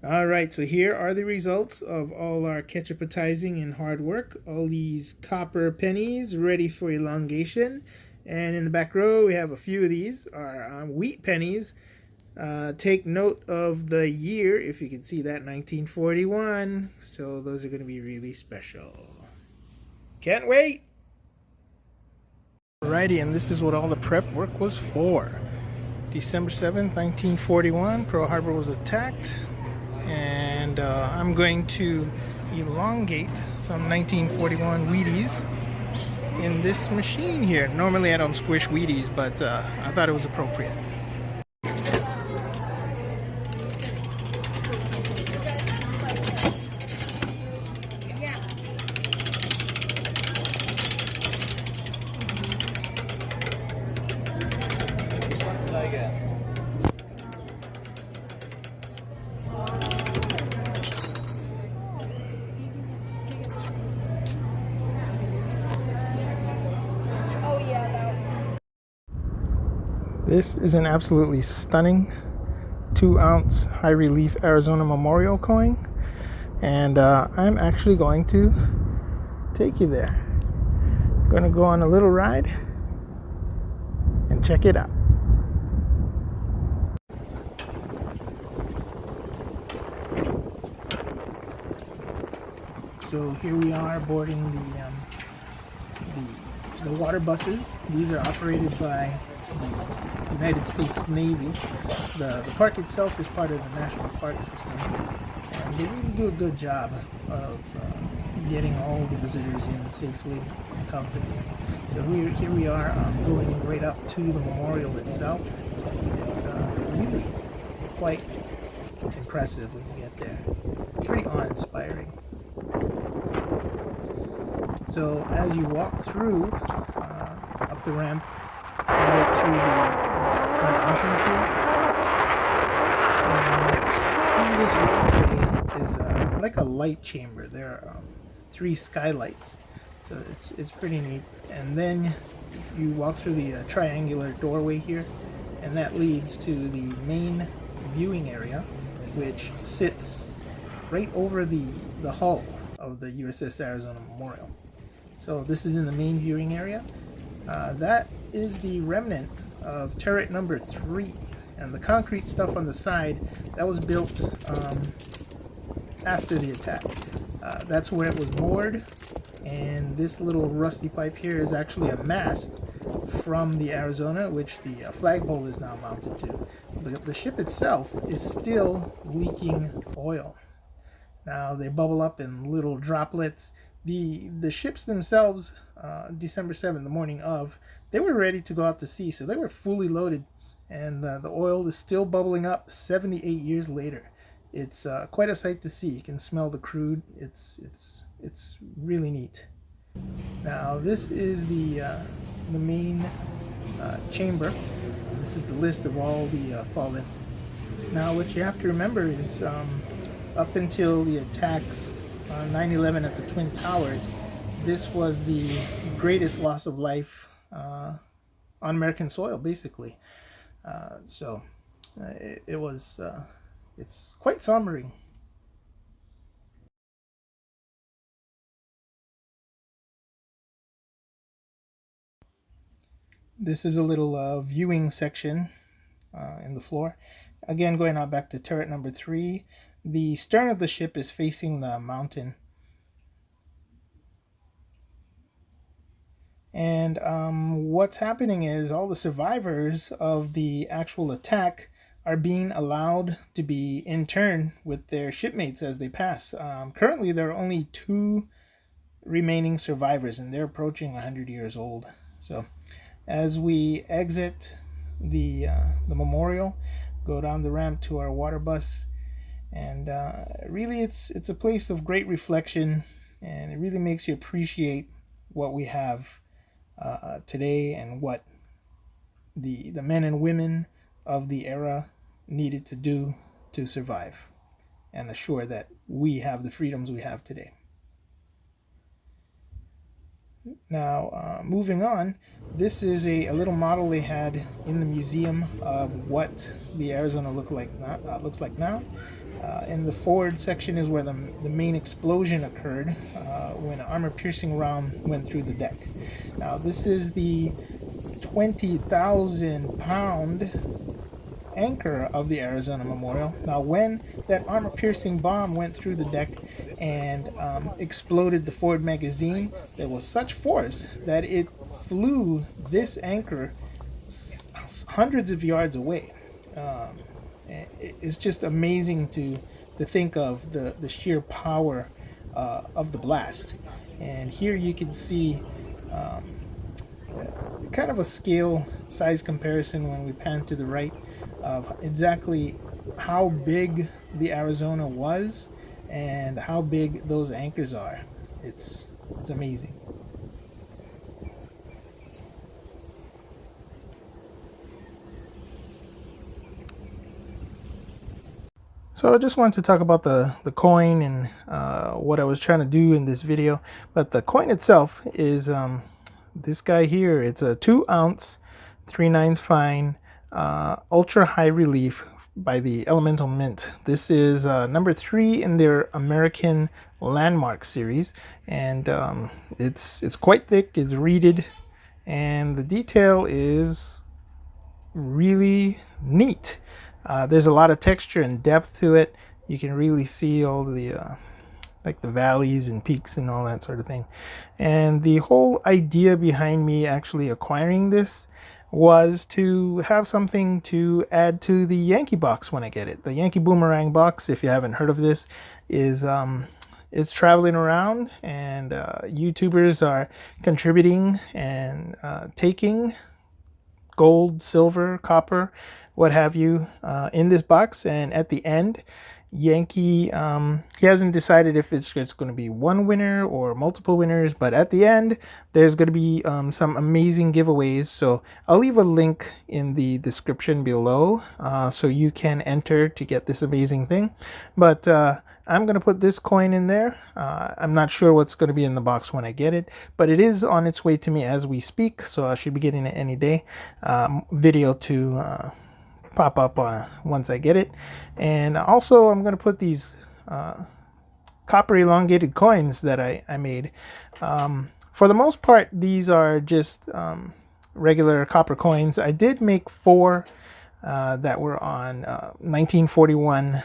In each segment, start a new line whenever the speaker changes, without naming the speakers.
All right, so here are the results of all our ketchupatizing and hard work. All these copper pennies ready for elongation. And in the back row, we have a few of these are wheat pennies. Take note of the year, if you can see that, 1941. So those are going to be really special. Can't wait! Alrighty, and this is what all the prep work was for. December 7th, 1941, Pearl Harbor was attacked. And I'm going to elongate some 1941 Wheaties in this machine here. Normally I don't squish Wheaties, but I thought it was appropriate. This is an absolutely stunning 2-ounce high relief Arizona memorial coin, and I'm actually going to take you there. I'm going to go on a little ride and check it out. So here we are boarding the water buses. These are operated by the United States Navy. The park itself is part of the National Park System, and they really do a good job of getting all the visitors in safely and comfortably. So here we are going right up to the memorial itself. It's really quite impressive when you get there. Pretty awe-inspiring. So as you walk through up the ramp, you get through the front entrance here, and through this walkway is like a light chamber. There are 3 skylights, so it's pretty neat. And then you walk through the triangular doorway here, and that leads to the main viewing area, which sits right over the hull of the USS Arizona Memorial. So this is in the main viewing area. That is the remnant of turret number 3, and the concrete stuff on the side that was built after the attack. That's where it was moored, and this little rusty pipe here is actually a mast from the Arizona, which the flagpole is now mounted to. The ship itself is still leaking oil. Now they bubble up in little droplets. The ships themselves, December 7th, the morning of, they were ready to go out to sea, so they were fully loaded, and the oil is still bubbling up 78 years later. It's quite a sight to see. You can smell the crude. It's really neat. Now this is the main chamber. This is the list of all the fallen. Now what you have to remember is up until the attacks on 9/11 at the Twin Towers, this was the greatest loss of life on American soil, basically. It's quite sombering. This is a little viewing section in the floor. Again, going out back to turret number 3. The stern of the ship is facing the mountain. And what's happening is all the survivors of the actual attack are being allowed to be interned with their shipmates as they pass. Currently, there are only 2 remaining survivors, and they're approaching 100 years old. So as we exit the memorial, go down the ramp to our water bus, and really it's a place of great reflection, and it really makes you appreciate what we have today and what the men and women of the era needed to do to survive and assure that we have the freedoms we have today. Now, moving on, this is a little model they had in the museum of what the Arizona looks like now. In the forward section is where the main explosion occurred when an armor-piercing round went through the deck. Now this is the 20,000-pound anchor of the Arizona Memorial. Now when that armor-piercing bomb went through the deck and exploded the forward magazine, there was such force that it flew this anchor hundreds of yards away. It's just amazing to think of the sheer power of the blast. And here you can see kind of a scale size comparison when we pan to the right of exactly how big the Arizona was and how big those anchors are. It's amazing. So I just wanted to talk about the coin and what I was trying to do in this video. But the coin itself is this guy here. It's a 2-ounce 3/9 fine ultra high relief by the Elemental Mint. This is number 3 in their American Landmark series, and it's quite thick. It's reeded, and the detail is really neat. There's a lot of texture and depth to it. You can really see all the like the valleys and peaks and all that sort of thing. And the whole idea behind me actually acquiring this was to have something to add to the Yankee box when I get it. The Yankee Boomerang box, if you haven't heard of this, is it's traveling around, and YouTubers are contributing and taking gold, silver, copper, what have you, in this box. And at the end, Yankee, he hasn't decided if it's just going to be one winner or multiple winners, but at the end there's going to be some amazing giveaways. So I'll leave a link in the description below so you can enter to get this amazing thing. But I'm going to put this coin in there. I'm not sure what's going to be in the box when I get it, but it is on its way to me as we speak, so I should be getting it any day. Video to pop up once I get it. And also I'm going to put these copper elongated coins that I made. For the most part, these are just regular copper coins. I did make 4 that were on 1941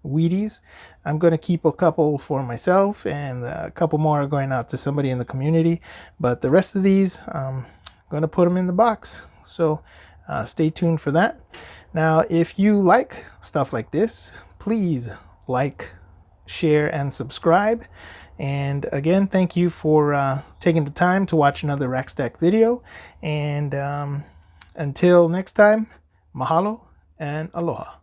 Wheaties. I'm going to keep a couple for myself, and a couple more are going out to somebody in the community, but the rest of these I'm going to put them in the box. So stay tuned for that. Now, if you like stuff like this, please like, share, and subscribe. And again, thank you for taking the time to watch another Rackstack video. And until next time, mahalo and aloha.